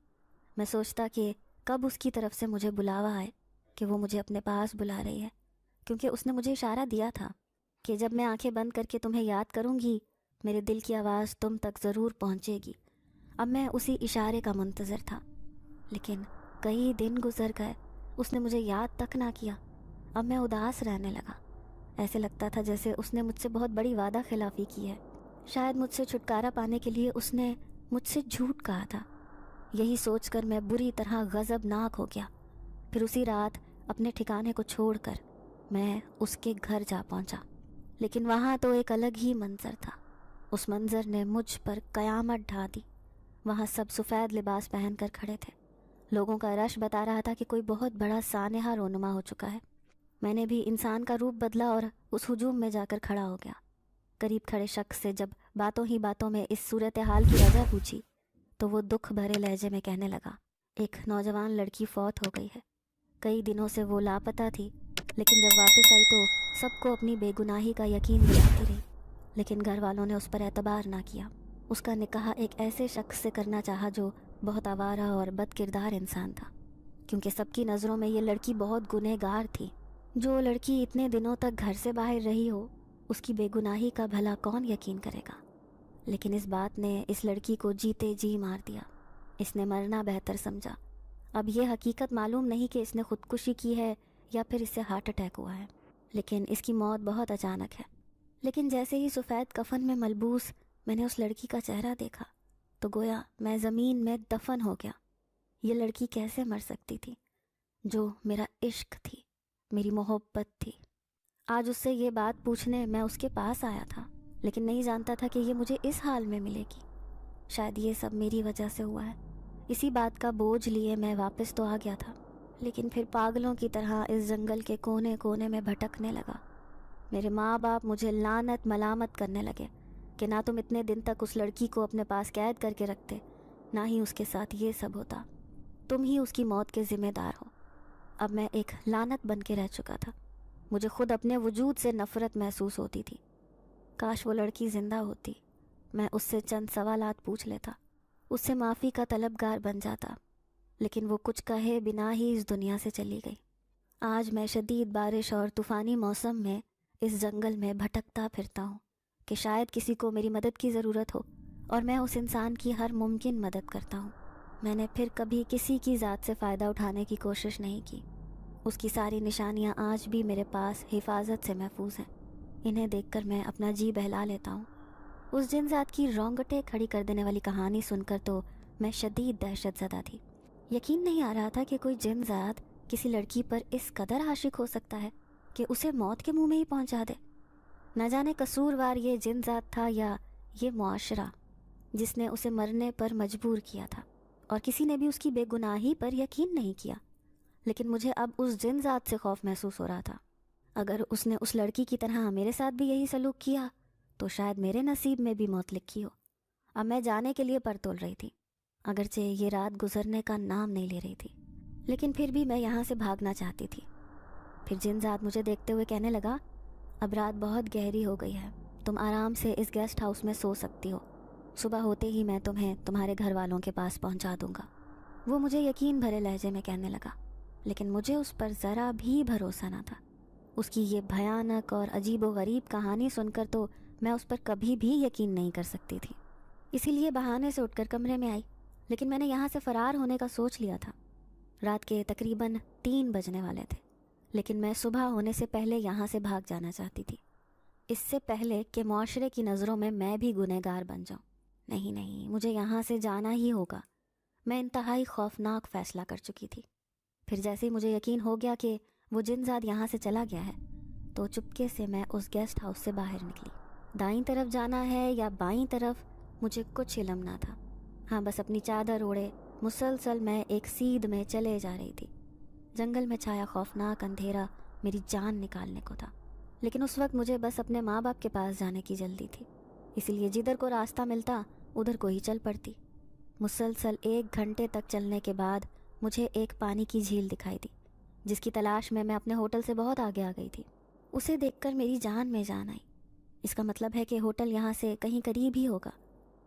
میں سوچتا کہ کب اس کی طرف سے مجھے بلاوا آئے کہ وہ مجھے اپنے پاس بلا رہی ہے، کیونکہ اس نے مجھے اشارہ دیا تھا کہ جب میں آنکھیں بند کر کے تمہیں یاد کروں گی میرے دل کی آواز تم تک ضرور پہنچے گی۔ اب میں اسی اشارے کا منتظر تھا، لیکن کئی دن گزر گئے، اس نے مجھے یاد تک نہ کیا۔ اب میں اداس رہنے لگا، ایسے لگتا تھا جیسے اس نے مجھ سے بہت بڑی وعدہ خلافی کی ہے۔ شاید مجھ سے چھٹکارا پانے کے لیے اس نے مجھ سے جھوٹ کہا تھا۔ یہی سوچ کر میں بری طرح غضبناک ہو گیا۔ پھر اسی رات اپنے ٹھکانے کو چھوڑ کر میں اس کے گھر جا پہنچا، لیکن وہاں تو ایک الگ ہی منظر تھا۔ اس منظر نے مجھ پر قیامت ڈھا دی۔ وہاں سب سفید لباس پہن کر کھڑے تھے، لوگوں کا رش بتا رہا تھا کہ کوئی بہت بڑا سانحہ رونما ہو چکا ہے۔ میں نے بھی انسان کا روپ بدلا اور اس ہجوم میں جا کر کھڑا ہو گیا۔ قریب کھڑے شخص سے جب باتوں ہی باتوں میں اس صورتحال کی وجہ پوچھی تو وہ دکھ بھرے لہجے میں کہنے لگا، ایک نوجوان لڑکی فوت ہو گئی ہے، کئی دنوں سے وہ لاپتہ تھی، लेकिन जब वापस आई तो सबको अपनी बेगुनाही का यकीन दिलाती रही, लेकिन घर वालों ने उस पर एतबार ना किया। उसका निकाह एक ऐसे शख्स से करना चाहा जो बहुत आवारा और बदकिरदार इंसान था, क्योंकि सबकी नज़रों में ये लड़की बहुत गुनहगार थी। जो लड़की इतने दिनों तक घर से बाहर रही हो, उसकी बेगुनाही का भला कौन यकीन करेगा। लेकिन इस बात ने इस लड़की को जीते जी मार दिया। इसने मरना बेहतर समझा। अब ये हकीकत मालूम नहीं कि इसने खुदकुशी की है या फिर इससे हार्ट अटैक हुआ है, लेकिन इसकी मौत बहुत अचानक है। लेकिन जैसे ही सफ़ेद कफन में मलबूस मैंने उस लड़की का चेहरा देखा तो गोया मैं ज़मीन में दफन हो गया। ये लड़की कैसे मर सकती थी, जो मेरा इश्क थी, मेरी मोहब्बत थी। आज उससे ये बात पूछने मैं उसके पास आया था, लेकिन नहीं जानता था कि ये मुझे इस हाल में मिलेगी। शायद ये सब मेरी वजह से हुआ है। इसी बात का बोझ लिए मैं वापस तो आ गया था, लेकिन फिर पागलों की तरह इस जंगल के कोने कोने में भटकने लगा। मेरे माँ बाप मुझे लानत मलामत करने लगे कि ना तुम इतने दिन तक उस लड़की को अपने पास कैद करके रखते, ना ही उसके साथ ये सब होता। तुम ही उसकी मौत के ज़िम्मेदार हो। अब मैं एक लानत बन के रह चुका था। मुझे खुद अपने वजूद से नफ़रत महसूस होती थी। काश वो लड़की ज़िंदा होती, मैं उससे चंद सवालात पूछ लेता, उससे माफ़ी का तलबगार बन जाता, लेकिन वो कुछ कहे बिना ही इस दुनिया से चली गई। आज मैं शदीद बारिश और तूफ़ानी मौसम में इस जंगल में भटकता फिरता हूँ कि शायद किसी को मेरी मदद की ज़रूरत हो, और मैं उस इंसान की हर मुमकिन मदद करता हूँ। मैंने फिर कभी किसी की ज़ात से फ़ायदा उठाने की कोशिश नहीं की। उसकी सारी निशानियाँ आज भी मेरे पास हिफाजत से महफूज हैं। इन्हें देखकर मैं अपना जी बहला लेता हूँ। उस जिन ज़ात की रोंगटे खड़ी कर देने वाली कहानी सुनकर तो मैं शदीद दहशत ज़दा थी। यकीन नहीं आ रहा था कि कोई जिन ज़ात किसी लड़की पर इस कदर आशिक हो सकता है कि उसे मौत के मुंह में ही पहुंचा दे। न जाने कसूरवार ये जिन ज़ात था या ये मुआशरा जिसने उसे मरने पर मजबूर किया था, और किसी ने भी उसकी बेगुनाही पर यकीन नहीं किया। लेकिन मुझे अब उस जिन ज़ात से खौफ महसूस हो रहा था। अगर उसने उस लड़की की तरह मेरे साथ भी यही सलूक किया तो शायद मेरे नसीब में भी मौत लिखी हो। अब मैं जाने के लिए पर तोल रही थी, अगरचे ये रात गुजरने का नाम नहीं ले रही थी, लेकिन फिर भी मैं यहाँ से भागना चाहती थी। फिर जिन ज़ात मुझे देखते हुए कहने लगा, अब रात बहुत गहरी हो गई है, तुम आराम से इस गेस्ट हाउस में सो सकती हो। सुबह होते ही मैं तुम्हें तुम्हारे घर वालों के पास पहुँचा दूँगा। वो मुझे यकीन भरे लहजे में कहने लगा, लेकिन मुझे उस पर ज़रा भी भरोसा न था। उसकी ये भयानक और अजीब व गरीब कहानी सुनकर तो मैं उस पर कभी भी यकीन नहीं कर सकती थी। इसीलिए बहाने से उठकर कमरे में आई, लेकिन मैंने यहाँ से फ़रार होने का सोच लिया था। रात के तकरीबन 3 बजने वाले थे, लेकिन मैं सुबह होने से पहले यहाँ से भाग जाना चाहती थी, इससे पहले कि मुआशरे की नज़रों में मैं भी गुनहगार बन जाऊँ। नहीं नहीं, मुझे यहाँ से जाना ही होगा। मैं इंतहाई खौफनाक फ़ैसला कर चुकी थी। फिर जैसे ही मुझे यकीन हो गया कि वो जिनज़ात यहाँ से चला गया है, तो चुपके से मैं उस गेस्ट हाउस से बाहर निकली। दाईं तरफ जाना है या बाईं तरफ, मुझे कुछ इल्म ना था। हाँ, बस अपनी चादर ओढ़े मुसलसल मैं एक सीध में चले जा रही थी। जंगल में छाया खौफनाक अंधेरा मेरी जान निकालने को था, लेकिन उस वक्त मुझे बस अपने माँ बाप के पास जाने की जल्दी थी, इसलिए जिधर को रास्ता मिलता उधर को ही चल पड़ती। मुसलसल 1 घंटे तक चलने के बाद मुझे एक पानी की झील दिखाई दी, जिसकी तलाश में मैं अपने होटल से बहुत आगे आ गई थी। उसे देखकर मेरी जान में जान आई। इसका मतलब है कि होटल यहाँ से कहीं करीब ही होगा।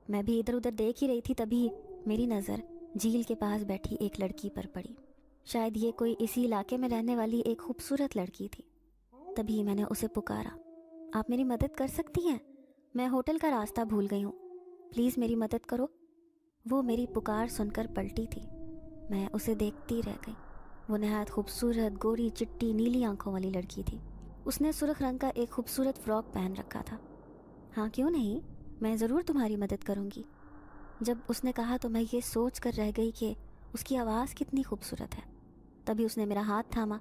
मैं भी इधर उधर देख ही रही थी, तभी मेरी नज़र झील के पास बैठी एक लड़की पर पड़ी। शायद ये कोई इसी इलाके में रहने वाली एक खूबसूरत लड़की थी। तभी मैंने उसे पुकारा, आप मेरी मदद कर सकती हैं? मैं होटल का रास्ता भूल गई हूँ, प्लीज़ मेरी मदद करो। वो मेरी पुकार सुनकर पलटी थी। मैं उसे देखती रह गई। वो नहायत खूबसूरत गोरी चिट्टी नीली आंखों वाली लड़की थी। उसने सुर्ख रंग का एक खूबसूरत फ्रॉक पहन रखा था। हाँ क्यों नहीं, मैं ज़रूर तुम्हारी मदद करूँगी। जब उसने कहा तो मैं ये सोच कर रह गई कि उसकी आवाज़ कितनी खूबसूरत है। तभी उसने मेरा हाथ थामा,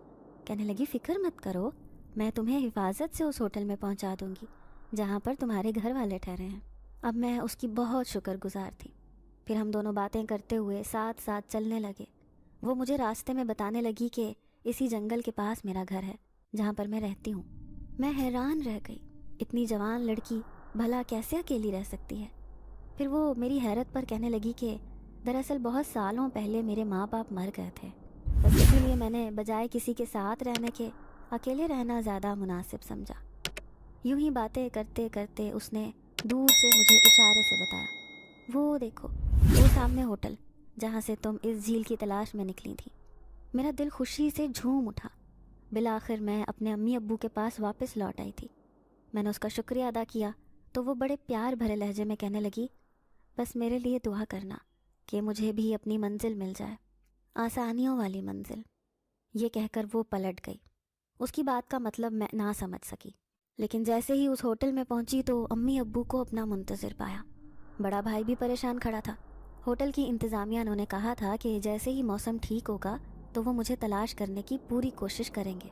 कहने लगी, फ़िक्र मत करो, मैं तुम्हें हिफाजत से उस होटल में पहुँचा दूँगी जहाँ पर तुम्हारे घर वाले ठहरे हैं। अब मैं उसकी बहुत शुक्रगुजार थी। फिर हम दोनों बातें करते हुए साथ साथ चलने लगे। वो मुझे रास्ते में बताने लगी कि इसी जंगल के पास मेरा घर है जहाँ पर मैं रहती हूँ। मैं हैरान रह गई, इतनी जवान लड़की भला कैसे अकेली रह सकती है। फिर वो मेरी हैरत पर कहने लगी कि दरअसल बहुत सालों पहले मेरे माँ बाप मर गए थे, बस इसीलिए मैंने बजाय किसी के साथ रहने के अकेले रहना ज़्यादा मुनासिब समझा। यूं ही बातें करते करते उसने दूर से मुझे इशारे से बताया, वो देखो, वो सामने होटल जहाँ से तुम इस झील की तलाश में निकली थी। मेरा दिल खुशी से झूम उठा। बिलाखिर मैं अपने अम्मी अब्बू के पास वापस लौट आई थी। मैंने उसका शुक्रिया अदा किया तो वो बड़े प्यार भरे लहजे में कहने लगी, बस मेरे लिए दुआ करना कि मुझे भी अपनी मंजिल मिल जाए, आसानियों वाली मंजिल। ये कहकर वो पलट गई। उसकी बात का मतलब मैं ना समझ सकी, लेकिन जैसे ही उस होटल में पहुंची तो अम्मी अब्बू को अपना मुंतज़िर पाया। बड़ा भाई भी परेशान खड़ा था। होटल की इंतज़ामिया उन्होंने कहा था कि जैसे ही मौसम ठीक होगा तो वो मुझे तलाश करने की पूरी कोशिश करेंगे,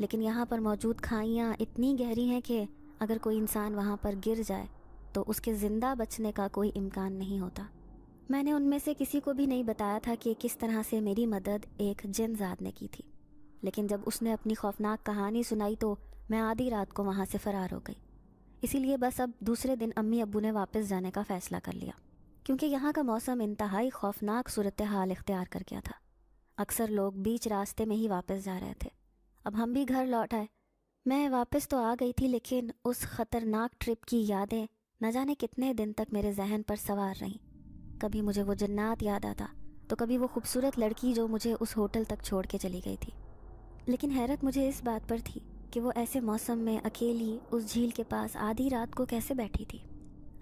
लेकिन यहाँ पर मौजूद खाइयाँ इतनी गहरी हैं कि अगर कोई इंसान वहाँ पर गिर जाए तो उसके ज़िंदा बचने का कोई इम्कान नहीं होता। मैंने उनमें से किसी को भी नहीं बताया था कि किस तरह से मेरी मदद एक जिन्नज़ाद ने की थी, लेकिन जब उसने अपनी खौफनाक कहानी सुनाई तो मैं आधी रात को वहाँ से फ़रार हो गई। इसीलिए बस अब दूसरे दिन अम्मी अब्बू ने वापस जाने का फ़ैसला कर लिया, क्योंकि यहाँ का मौसम इंतहाई खौफनाक सूरत हाल इख्तियार कर गया था। अक्सर लोग बीच रास्ते में ही वापस जा रहे थे। अब हम भी घर लौट आए। मैं वापस तो आ गई थी, लेकिन उस ख़तरनाक ट्रिप की यादें न जाने कितने दिन तक मेरे जहन पर सवार रहीं। कभी मुझे वो जन्नत याद आता तो कभी वो खूबसूरत लड़की जो मुझे उस होटल तक छोड़ के चली गई थी। लेकिन हैरत मुझे इस बात पर थी कि वो ऐसे मौसम में अकेली उस झील के पास आधी रात को कैसे बैठी थी।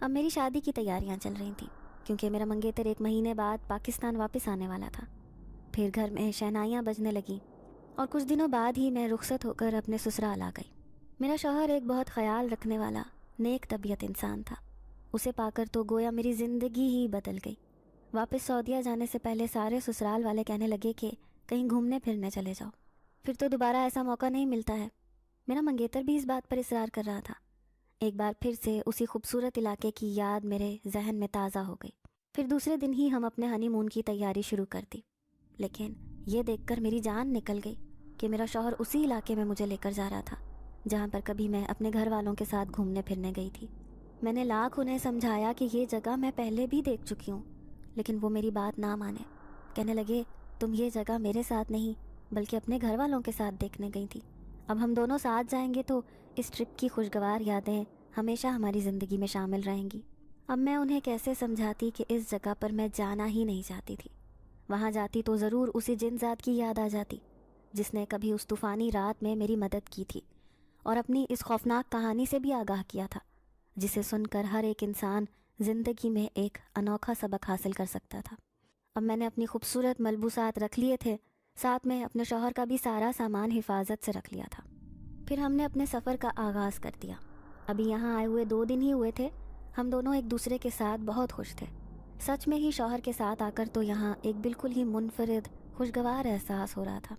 अब मेरी शादी की तैयारियां चल रही थीं, क्योंकि मेरा मंगेतर 1 महीने बाद पाकिस्तान वापस आने वाला था। फिर घर में शहनाइयाँ बजने लगी और कुछ दिनों बाद ही मैं रुखसत होकर अपने ससुराल आ गई। मेरा शौहर एक बहुत ख्याल रखने वाला नेक तबीयत इंसान था। उसे पाकर तो गोया मेरी ज़िंदगी ही बदल गई। वापस सऊदीया जाने से पहले सारे ससुराल वाले कहने लगे कि कहीं घूमने फिरने चले जाओ, फिर तो दोबारा ऐसा मौका नहीं मिलता है। मेरा मंगेतर भी इस बात पर इसरार कर रहा था। एक बार फिर से उसी खूबसूरत इलाके की याद मेरे जहन में ताज़ा हो गई। फिर दूसरे दिन ही हम अपने हनीमून की तैयारी शुरू कर दी, लेकिन ये देखकर मेरी जान निकल गई कि मेरा शौहर उसी इलाके में मुझे लेकर जा रहा था जहाँ पर कभी मैं अपने घर वालों के साथ घूमने फिरने गई थी। मैंने लाख उन्हें समझाया कि ये जगह मैं पहले भी देख चुकी हूँ, लेकिन वो मेरी बात ना माने। कहने लगे, तुम ये जगह मेरे साथ नहीं बल्कि अपने घर वालों के साथ देखने गई थी। अब हम दोनों साथ जाएंगे तो इस ट्रिप की खुशगवार यादें हमेशा हमारी ज़िंदगी में शामिल रहेंगी। अब मैं उन्हें कैसे समझाती कि इस जगह पर मैं जाना ही नहीं चाहती थी। वहाँ जाती तो ज़रूर उसी जिन्नज़ात की याद आ जाती जिसने कभी उस तूफ़ानी रात में मेरी मदद की थी और अपनी इस खौफनाक कहानी से भी आगाह किया था, जिसे सुनकर हर एक इंसान ज़िंदगी में एक अनोखा सबक हासिल कर सकता था। अब मैंने अपनी खूबसूरत मलबूसात रख लिए थे, साथ में अपने शौहर का भी सारा सामान हिफाजत से रख लिया था। फिर हमने अपने सफ़र का आगाज़ कर दिया। अभी यहाँ आए हुए 2 दिन ही हुए थे। हम दोनों एक दूसरे के साथ बहुत खुश थे। सच में ही शौहर के साथ आकर तो यहाँ एक बिल्कुल ही मुनफरिद खुशगवार एहसास हो रहा था।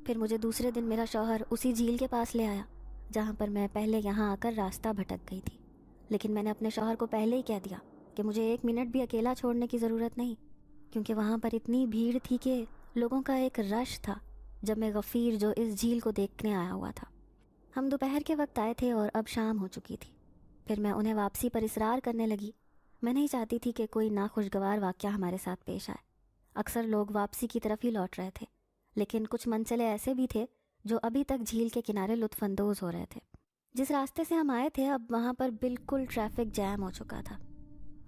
फिर मुझे दूसरे दिन मेरा शौहर उसी झील के पास ले आया जहाँ पर मैं पहले यहाँ आकर रास्ता भटक गई थी। लेकिन मैंने अपने शौहर को पहले ही कह दिया कि मुझे 1 मिनट भी अकेला छोड़ने की ज़रूरत नहीं, क्योंकि वहाँ पर इतनी भीड़ थी कि लोगों का एक रश था जब मैं गफ़ीर जो इस झील को देखने आया हुआ था। हम दोपहर के वक्त आए थे और अब शाम हो चुकी थी। फिर मैं उन्हें वापसी पर इसरार करने लगी। मैं नहीं चाहती थी कि कोई नाखुशगवार वाक़या हमारे साथ पेश आए। अक्सर लोग वापसी की तरफ ही लौट रहे थे, लेकिन कुछ मनचले ऐसे भी थे जो अभी तक झील के किनारे लुत्फ़अंदोज़ हो रहे थे। जिस रास्ते से हम आए थे अब वहाँ पर बिल्कुल ट्रैफिक जैम हो चुका था।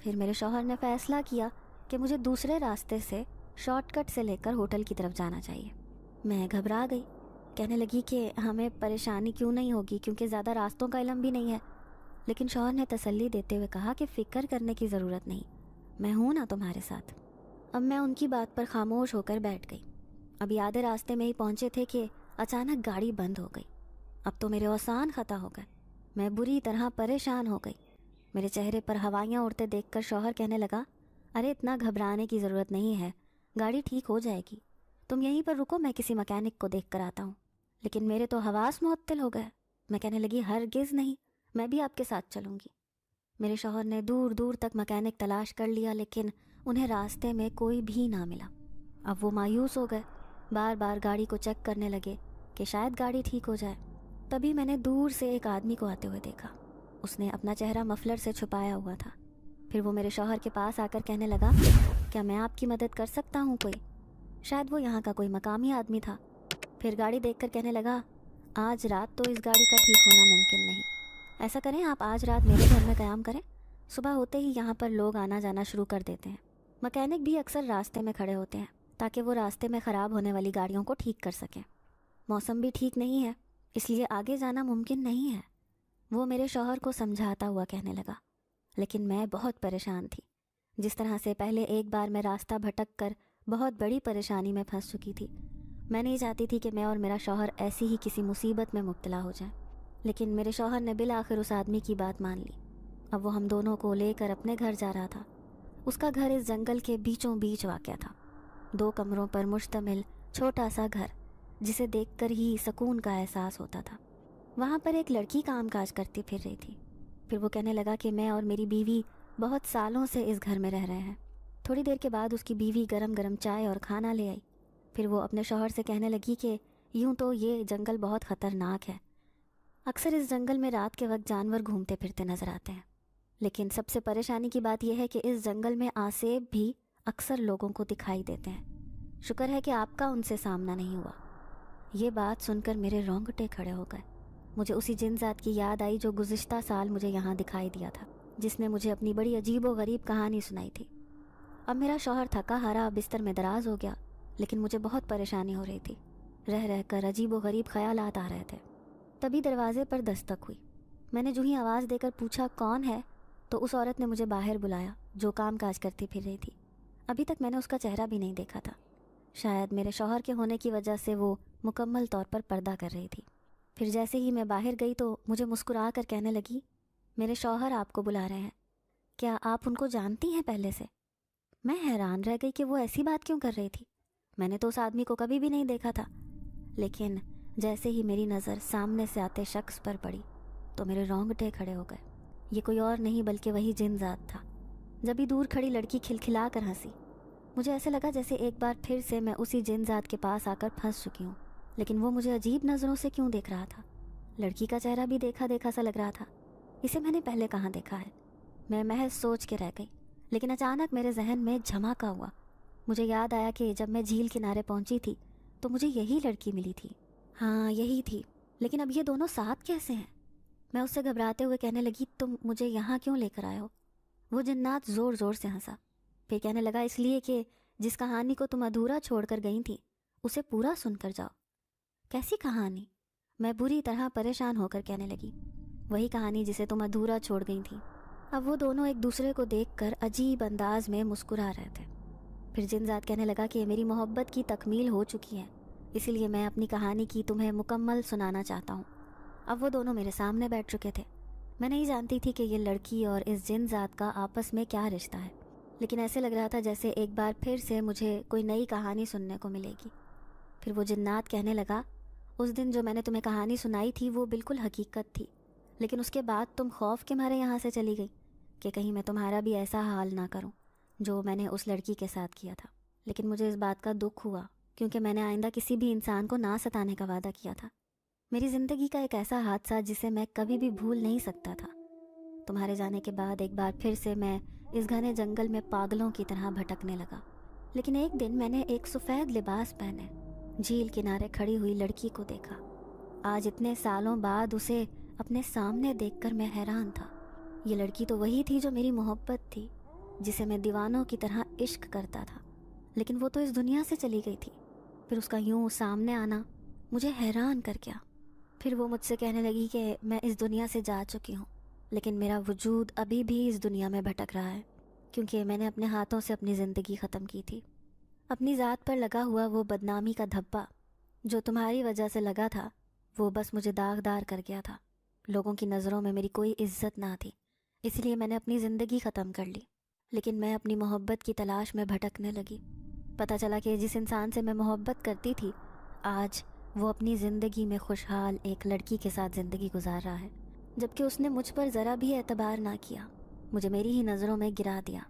फिर मेरे शौहर ने फ़ैसला किया कि मुझे दूसरे रास्ते से शॉर्टकट से लेकर होटल की तरफ जाना चाहिए। मैं घबरा गई। कहने लगी कि हमें परेशानी क्यों नहीं होगी, क्योंकि ज़्यादा रास्तों का इल्म भी नहीं है। लेकिन शौहर ने तसल्ली देते हुए कहा कि फ़िक्र करने की ज़रूरत नहीं, मैं हूँ ना तुम्हारे साथ। अब मैं उनकी बात पर खामोश होकर बैठ गई। अभी आधे रास्ते में ही पहुँचे थे कि अचानक गाड़ी बंद हो गई। अब तो मेरे औसान ख़ता हो गए। मैं बुरी तरह परेशान हो गई। मेरे चेहरे पर हवाइयाँ उड़ते देखकर शौहर कहने लगा, अरे इतना घबराने की ज़रूरत नहीं है, गाड़ी ठीक हो जाएगी, तुम यहीं पर रुको, मैं किसी मकैनिक को देख कर आता हूँ। लेकिन मेरे तो हवास मुअत्तल हो गए। मैं कहने लगी, हरगिज़ नहीं, मैं भी आपके साथ चलूँगी। मेरे शौहर ने दूर दूर तक मकैनिक तलाश कर लिया, लेकिन उन्हें रास्ते में कोई भी ना मिला। अब वो मायूस हो गए, बार बार गाड़ी को चेक करने लगे कि शायद गाड़ी ठीक हो जाए। तभी मैंने दूर से एक आदमी को आते हुए देखा। उसने अपना चेहरा मफलर से छुपाया हुआ था। फिर वो मेरे शौहर के पास आकर कहने लगा, क्या मैं आपकी मदद कर सकता हूँ कोई? शायद वो यहाँ का कोई मकामी आदमी था। फिर गाड़ी देखकर कहने लगा, आज रात तो इस गाड़ी का ठीक होना मुमकिन नहीं। ऐसा करें, आप आज रात मेरे घर में क़याम करें। सुबह होते ही यहाँ पर लोग आना जाना शुरू कर देते हैं। मैकेनिक भी अक्सर रास्ते में खड़े होते हैं ताकि वो रास्ते में ख़राब होने वाली गाड़ियों को ठीक कर सकें। मौसम भी ठीक नहीं है, इसलिए आगे जाना मुमकिन नहीं है। वो मेरे शौहर को समझाता हुआ कहने लगा, लेकिन मैं बहुत परेशान थी। जिस तरह से पहले एक बार मैं रास्ता भटक कर बहुत बड़ी परेशानी में फंस चुकी थी, मैं नहीं चाहती थी कि मैं और मेरा शौहर ऐसी ही किसी मुसीबत में मुब्तला हो जाएं। लेकिन मेरे शौहर ने बिल आखिर उस आदमी की बात मान ली। अब वो हम दोनों को लेकर अपने घर जा रहा था। उसका घर इस जंगल के बीचों बीच वाक़या था। 2 कमरों पर मुश्तमिल छोटा सा घर, जिसे देखकर ही सुकून का एहसास होता था। वहाँ पर एक लड़की काम काज करती फिर रही थी। फिर वो कहने लगा कि मैं और मेरी बीवी बहुत सालों से इस घर में रह रहे हैं। थोड़ी देर के बाद उसकी बीवी गरम गरम चाय और खाना ले आई। फिर वो अपने शौहर से कहने लगी कि यूं तो ये जंगल बहुत ख़तरनाक है। अक्सर इस जंगल में रात के वक्त जानवर घूमते फिरते नज़र आते हैं, लेकिन सबसे परेशानी की बात यह है कि इस जंगल में आसेब भी अक्सर लोगों को दिखाई देते हैं। शुक्र है कि आपका उनसे सामना नहीं हुआ। ये बात सुनकर मेरे रोंगटे खड़े हो गए। मुझे उसी जिनजात की याद आई जो गुज़िश्ता साल मुझे यहाँ दिखाई दिया था, जिसने मुझे अपनी बड़ी अजीब व गरीब कहानी सुनाई थी। अब मेरा शौहर थका हारा बिस्तर में दराज हो गया, लेकिन मुझे बहुत परेशानी हो रही थी। रह रह कर अजीब व गरीब ख्यालात आ रहे थे। तभी दरवाजे पर दस्तक हुई। मैंने जो ही आवाज़ देकर पूछा कौन है, तो उस औरत ने मुझे बाहर बुलाया जो काम काज करती फिर रही थी। अभी तक मैंने उसका चेहरा भी नहीं देखा था। शायद मेरे शौहर के होने की वजह से वो मुकम्मल तौर पर पर्दा कर रही थी। फिर जैसे ही मैं बाहर गई तो मुझे मुस्कुरा कर कहने लगी, मेरे शौहर आपको बुला रहे हैं। क्या आप उनको जानती हैं पहले से? मैं हैरान रह गई कि वो ऐसी बात क्यों कर रही थी। मैंने तो उस आदमी को कभी भी नहीं देखा था। लेकिन जैसे ही मेरी नज़र सामने से आते शख्स पर पड़ी तो मेरे रोंगटे खड़े हो गए। ये कोई और नहीं बल्कि वही जिनजात था। जब भी दूर खड़ी लड़की खिलखिला कर हंसी, मुझे ऐसे लगा जैसे एक बार फिर से मैं उसी जिनजात के पास आकर फंस चुकी हूँ। लेकिन वो मुझे अजीब नज़रों से क्यों देख रहा था? लड़की का चेहरा भी देखा देखा सा लग रहा था। इसे मैंने पहले कहाँ देखा है? मैं महज सोच के रह गई। लेकिन अचानक मेरे जहन में झमाका हुआ। मुझे याद आया कि जब मैं झील किनारे पहुंची थी तो मुझे यही लड़की मिली थी। हाँ, यही थी। लेकिन अब ये दोनों साथ कैसे हैं? मैं उससे घबराते हुए कहने लगी, तुम मुझे यहाँ क्यों लेकर आए हो? वो जिन्नात ज़ोर ज़ोर से हंसा। फिर कहने लगा, इसलिए कि जिस कहानी को तुम अधूरा छोड़कर गई थी उसे पूरा सुनकर जाओ। कैसी कहानी? मैं बुरी तरह परेशान होकर कहने लगी, वही कहानी जिसे तुम अधूरा छोड़ गई थी। अब वो दोनों एक दूसरे को देखकर अजीब अंदाज में मुस्कुरा रहे थे। फिर जिनजात कहने लगा कि मेरी मोहब्बत की तकमील हो चुकी है, इसीलिए मैं अपनी कहानी की तुम्हें मुकम्मल सुनाना चाहता हूँ। अब वो दोनों मेरे सामने बैठ चुके थे। मैं नहीं जानती थी कि ये लड़की और इस जिनजात का आपस में क्या रिश्ता है, लेकिन ऐसे लग रहा था जैसे एक बार फिर से मुझे कोई नई कहानी सुनने को मिलेगी। फिर वो जिन्नात कहने लगा, उस दिन जो मैंने तुम्हें कहानी सुनाई थी वो बिल्कुल हकीकत थी, लेकिन उसके बाद तुम खौफ के मारे यहाँ से चली गई कि कहीं मैं तुम्हारा भी ऐसा हाल ना करूँ जो मैंने उस लड़की के साथ किया था। लेकिन मुझे इस बात का दुख हुआ क्योंकि मैंने आइंदा किसी भी इंसान को ना सताने का वादा किया था। मेरी ज़िंदगी का एक ऐसा हादसा जिसे मैं कभी भी भूल नहीं सकता था। तुम्हारे जाने के बाद एक बार फिर से मैं इस घने जंगल में पागलों की तरह भटकने लगा। लेकिन एक दिन मैंने एक सफ़ेद लिबास पहने झील किनारे खड़ी हुई लड़की को देखा। आज इतने सालों बाद उसे अपने सामने देखकर मैं हैरान था। ये लड़की तो वही थी जो मेरी मोहब्बत थी, जिसे मैं दीवानों की तरह इश्क करता था। लेकिन वो तो इस दुनिया से चली गई थी। फिर उसका यूं सामने आना मुझे हैरान कर गया। फिर वो मुझसे कहने लगी कि मैं इस दुनिया से जा चुकी हूँ, लेकिन मेरा वजूद अभी भी इस दुनिया में भटक रहा है, क्योंकि मैंने अपने हाथों से अपनी ज़िंदगी ख़त्म की थी। अपनी ज़ात पर लगा हुआ वो बदनामी का धब्बा जो तुम्हारी वजह से लगा था, वो बस मुझे दागदार कर गया था। लोगों की नज़रों में मेरी कोई इज्जत ना थी, इसलिए मैंने अपनी ज़िंदगी ख़त्म कर ली। लेकिन मैं अपनी मोहब्बत की तलाश में भटकने लगी। पता चला कि जिस इंसान से मैं मोहब्बत करती थी, आज वो अपनी ज़िंदगी में खुशहाल एक लड़की के साथ ज़िंदगी गुजार रहा है, जबकि उसने मुझ पर ज़रा भी एतबार ना किया, मुझे मेरी ही नज़रों में गिरा दिया।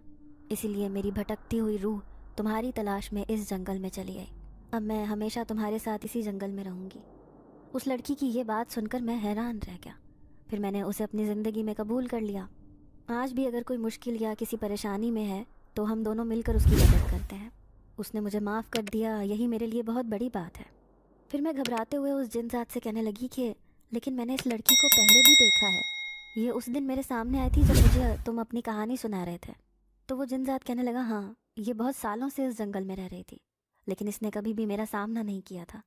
इसीलिए मेरी भटकती हुई रूह तुम्हारी तलाश में इस जंगल में चली आई। अब मैं हमेशा तुम्हारे साथ इसी जंगल में रहूँगी। उस लड़की की ये बात सुनकर मैं हैरान रह गया। फिर मैंने उसे अपनी ज़िंदगी में कबूल कर लिया। आज भी अगर कोई मुश्किल या किसी परेशानी में है तो हम दोनों मिलकर उसकी मदद करते हैं। उसने मुझे माफ़ कर दिया, यही मेरे लिए बहुत बड़ी बात है। फिर मैं घबराते हुए उस जिनजात से कहने लगी कि लेकिन मैंने इस लड़की को पहले भी देखा है, ये उस दिन मेरे सामने आई थी जब मुझे तुम अपनी कहानी सुना रहे थे। तो वो जिनजात कहने लगा, हाँ, ये बहुत सालों से इस जंगल में रह रही थी, लेकिन इसने कभी भी मेरा सामना नहीं किया था।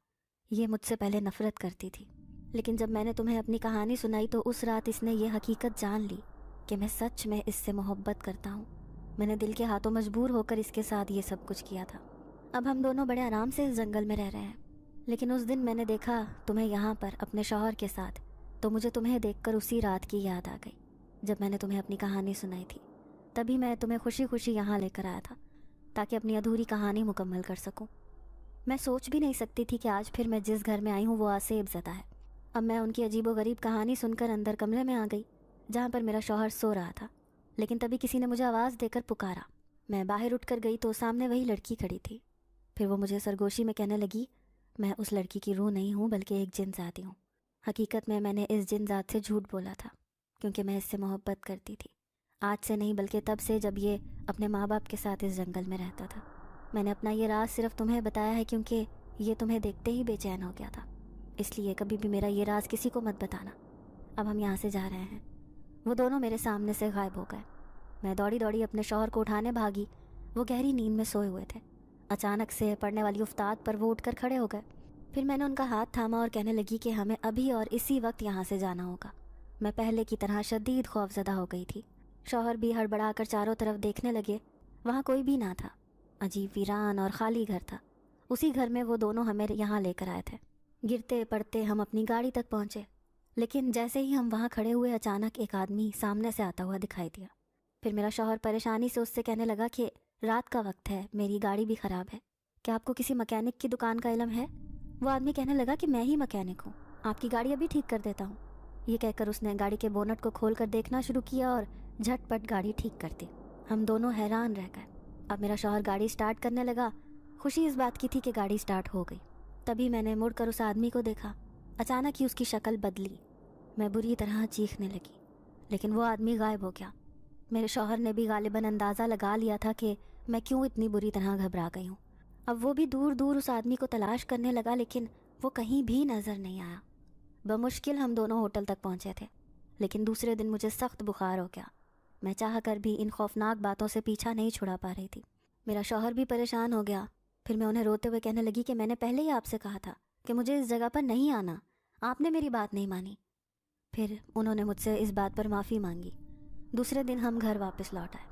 ये मुझसे पहले नफरत करती थी, लेकिन जब मैंने तुम्हें अपनी कहानी सुनाई तो उस रात इसने ये हकीकत जान ली कि मैं सच में इससे मोहब्बत करता हूँ। मैंने दिल के हाथों मजबूर होकर इसके साथ ये सब कुछ किया था। अब हम दोनों बड़े आराम से इस जंगल में रह रहे हैं, लेकिन उस दिन मैंने देखा तुम्हें यहाँ पर अपने शौहर के साथ, तो मुझे तुम्हें देखकर उसी रात की याद आ गई जब मैंने तुम्हें अपनी कहानी सुनाई थी। तभी मैं तुम्हें खुशी खुशी यहाँ लेकर आया था ताकि अपनी अधूरी कहानी मुकम्मल कर सकूँ। मैं सोच भी नहीं सकती थी कि आज फिर मैं जिस घर में आई हूँ वो आसेब ज़दा है। अब मैं उनकी अजीबोगरीब कहानी सुनकर अंदर कमरे में आ गई जहाँ पर मेरा शौहर सो रहा था, लेकिन तभी किसी ने मुझे आवाज़ देकर पुकारा। मैं बाहर उठकर गई तो सामने वही लड़की खड़ी थी। फिर वो मुझे सरगोशी में कहने लगी, मैं उस लड़की की रूह नहीं हूँ बल्कि एक जिनजाती हूँ। हकीकत में मैंने इस जिनजात से झूठ बोला था क्योंकि मैं इससे मोहब्बत करती थी। आज से नहीं बल्कि तब से जब ये अपने माँ बाप के साथ इस जंगल में रहता था। मैंने अपना ये राज सिर्फ तुम्हें बताया है क्योंकि ये तुम्हें देखते ही बेचैन हो गया था, इसलिए कभी भी मेरा ये राज किसी को मत बताना। अब हम यहाँ से जा रहे हैं। वो दोनों मेरे सामने से गायब हो गए। मैं दौड़ी दौड़ी अपने शौहर को उठाने भागी। वो गहरी नींद में सोए हुए थे। अचानक से पड़ने वाली उफ्ताद पर वो उठकर खड़े हो गए। फिर मैंने उनका हाथ थामा और कहने लगी कि हमें अभी और इसी वक्त यहाँ से जाना होगा। मैं पहले की तरह शदीद खौफजदा हो गई थी। शौहर भी हड़बड़ाकर चारों तरफ देखने लगे। वहाँ कोई भी ना था। अजीब वीरान और खाली घर था। उसी घर में वो दोनों हमें यहाँ लेकर आए थे। गिरते पड़ते हम अपनी गाड़ी तक पहुँचे, लेकिन जैसे ही हम वहाँ खड़े हुए अचानक एक आदमी सामने से आता हुआ दिखाई दिया। फिर मेरा शौहर परेशानी से उससे कहने लगा कि रात का वक्त है, मेरी गाड़ी भी ख़राब है, क्या आपको किसी मकैनिक की दुकान का इल्म है? वो आदमी कहने लगा कि मैं ही मकैनिक हूँ, आपकी गाड़ी अभी ठीक कर देता हूँ। ये कहकर उसने गाड़ी के बोनट को खोल कर देखना शुरू किया और झटपट गाड़ी ठीक कर दी। हम दोनों हैरान रह गए। अब मेरा शौहर गाड़ी स्टार्ट करने लगा। खुशी इस बात की थी कि गाड़ी स्टार्ट हो गई। तभी मैंने मुड़कर उस आदमी को देखा। अचानक ही उसकी शक्ल बदली। मैं बुरी तरह चीखने लगी, लेकिन वो आदमी गायब हो गया। मेरे शौहर ने भी गालिबन अंदाज़ा लगा लिया था कि मैं क्यों इतनी बुरी तरह घबरा गई हूँ। अब वो भी दूर दूर उस आदमी को तलाश करने लगा, लेकिन वो कहीं भी नज़र नहीं आया। बमुश्किल हम दोनों होटल तक पहुँचे थे, लेकिन दूसरे दिन मुझे सख्त बुखार हो गया। मैं चाह कर भी इन खौफनाक बातों से पीछा नहीं छुड़ा पा रही थी। मेरा शौहर भी परेशान हो गया। फिर मैं उन्हें रोते हुए कहने लगी कि मैंने पहले ही आपसे कहा था कि मुझे इस जगह पर नहीं आना, आपने मेरी बात नहीं मानी। फिर उन्होंने मुझसे इस बात पर माफ़ी मांगी। दूसरे दिन हम घर वापस लौट आए,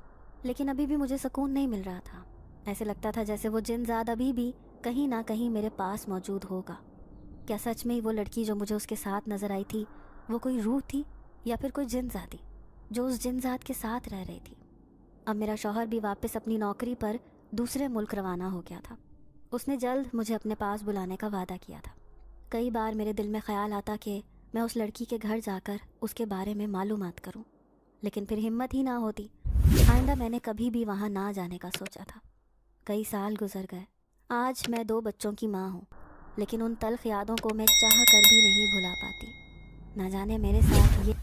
लेकिन अभी भी मुझे सुकून नहीं मिल रहा था। ऐसे लगता था जैसे वो जिनजात अभी भी कहीं ना कहीं मेरे पास मौजूद होगा। क्या सच में ही वो लड़की जो मुझे उसके साथ नज़र आई थी वो कोई रूह थी या फिर कोई जिनजाती जो उस जिनजात के साथ रह रही थी? अब मेरा शौहर भी वापस अपनी नौकरी पर दूसरे मुल्क रवाना हो गया था। उसने जल्द मुझे अपने पास बुलाने का वादा किया था। कई बार मेरे दिल में ख्याल आता कि मैं उस लड़की के घर जाकर उसके बारे में मालूमात करूं, लेकिन फिर हिम्मत ही ना होती। आइंदा मैंने कभी भी वहां ना जाने का सोचा था। कई साल गुजर गए। आज मैं 2 बच्चों की माँ हूँ, लेकिन उन तल्ख यादों को मैं चाह कर भी नहीं भुला पाती। ना जाने मेरे साथ ये